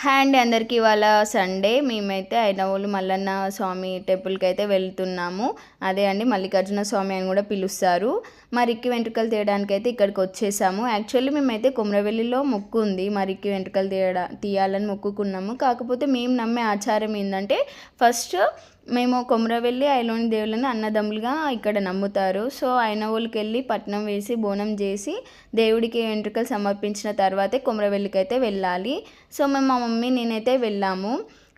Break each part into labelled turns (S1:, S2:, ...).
S1: Hi అండి అందరికీ. ఇవాళ సండే మేమైతే ఐనవోలు మల్లన్న స్వామి టెంపుల్కి అయితే వెళ్తున్నాము. అదే అండి మల్లికార్జున స్వామి అని కూడా పిలుస్తారు. మరికి వెంట్రుకలు తీయడానికి అయితే ఇక్కడికి వచ్చేసాము. యాక్చువల్లీ మేమైతే కుమ్రవెల్లిలో మొక్కు ఉంది, మరికి వెంట్రుకలు తీయాలని మొక్కుకున్నాము. కాకపోతే మేము నమ్మే ఆచారం ఏంటంటే ఫస్ట్ మేము కొమరవెల్లి ఐలోని దేవుళ్ళని అన్నదమ్ములుగా ఇక్కడ నమ్ముతారు. సో ఐనవోలుకి వెళ్ళి పట్నం వేసి బోనం చేసి దేవుడికి వెంట్రుకలు సమర్పించిన తర్వాతే కొమరవెల్లికి అయితే వెళ్ళాలి. సో మేము మా మమ్మీ నేనైతే వెళ్ళాము.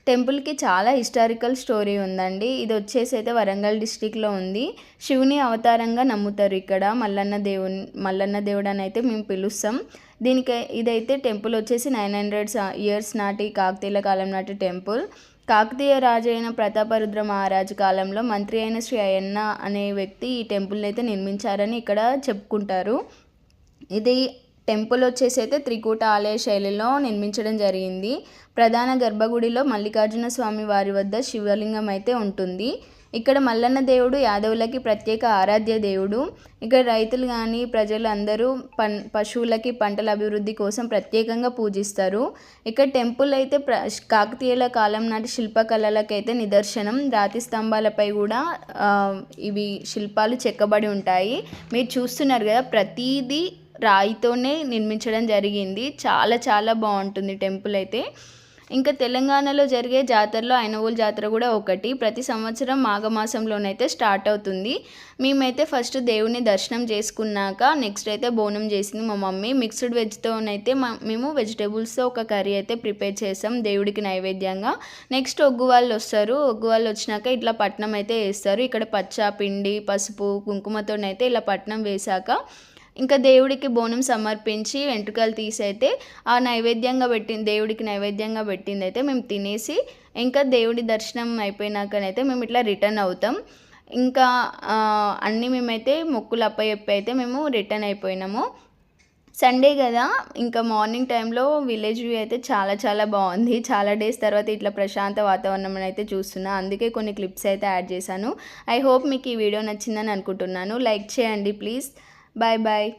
S1: టెంపుల్కి చాలా హిస్టారికల్ స్టోరీ ఉందండి. ఇది వచ్చేసి అయితే వరంగల్ డిస్టిక్లో ఉంది. శివుని అవతారంగా నమ్ముతారు ఇక్కడ మల్లన్న దేవుడు అని అయితే మేము పిలుస్తాం. ఇదైతే టెంపుల్ వచ్చేసి 900 ఇయర్స్ నాటి కాకతీయుల కాలం నాటి టెంపుల్. కాకతీయ రాజు అయిన ప్రతాపరుద్ర మహారాజు కాలంలో మంత్రి అయిన శ్రీ అయ్యన్న అనే వ్యక్తి ఈ టెంపుల్ని అయితే నిర్మించారని ఇక్కడ చెప్పుకుంటారు. ఇది టెంపుల్ వచ్చేసి అయితే త్రికూట ఆలయ శైలిలో నిర్మించడం జరిగింది. ప్రధాన గర్భగుడిలో మల్లికార్జున స్వామి వారి వద్ద శివలింగం అయితే ఉంటుంది. ఇక్కడ మల్లన్న దేవుడు యాదవులకి ప్రత్యేక ఆరాధ్య దేవుడు. ఇక్కడ రైతులు కానీ ప్రజలు అందరూ పశువులకి పంటల అభివృద్ధి కోసం ప్రత్యేకంగా పూజిస్తారు. ఇక్కడ టెంపుల్ అయితే కాకతీయుల కాలం నాటి శిల్పకళలకైతే నిదర్శనం. రాతి స్తంభాలపై కూడా ఇవి శిల్పాలు చెక్కబడి ఉంటాయి. మీరు చూస్తున్నారు కదా, ప్రతిదీ రాయితోనే నిర్మించడం జరిగింది. చాలా చాలా బాగుంటుంది టెంపుల్ అయితే. ఇంకా తెలంగాణలో జరిగే జాతరలో ఐనవోలు జాతర కూడా ఒకటి. ప్రతి సంవత్సరం మాఘమాసంలోనైతే స్టార్ట్ అవుతుంది. మేమైతే ఫస్ట్ దేవుని దర్శనం చేసుకున్నాక నెక్స్ట్ అయితే బోనం చేసింది మా మమ్మీ. మిక్స్డ్ వెజ్తోనైతే మేము వెజిటేబుల్స్తో ఒక కర్రీ అయితే ప్రిపేర్ చేసాం దేవుడికి నైవేద్యంగా. నెక్స్ట్ ఒగ్గు వాళ్ళు వస్తారు. ఒగ్గు వాళ్ళు వచ్చినాక ఇట్లా పట్నం అయితే వేస్తారు. ఇక్కడ పచ్చ పిండి పసుపు కుంకుమతోనైతే ఇలా పట్నం వేశాక ఇంకా దేవుడికి బోనం సమర్పించి వెంట్రుకలు తీసైతే ఆ దేవుడికి నైవేద్యంగా పెట్టింది అయితే మేము తినేసి ఇంకా దేవుడి దర్శనం అయిపోయినాకనైతే మేము ఇట్లా రిటర్న్ అవుతాం. ఇంకా అన్నీ మేమైతే మొక్కులు అప్పచెప్పి అయితే మేము రిటర్న్ అయిపోయినాము. సండే కదా, ఇంకా మార్నింగ్ టైంలో విలేజ్ వ్యూ అయితే చాలా చాలా బాగుంది. చాలా డేస్ తర్వాత ఇట్లా ప్రశాంత వాతావరణం అయితే చూస్తున్నా, అందుకే కొన్ని క్లిప్స్ అయితే యాడ్ చేశాను. ఐ హోప్ మీకు ఈ వీడియో నచ్చిందని అనుకుంటున్నాను. లైక్ చేయండి ప్లీజ్. Bye bye.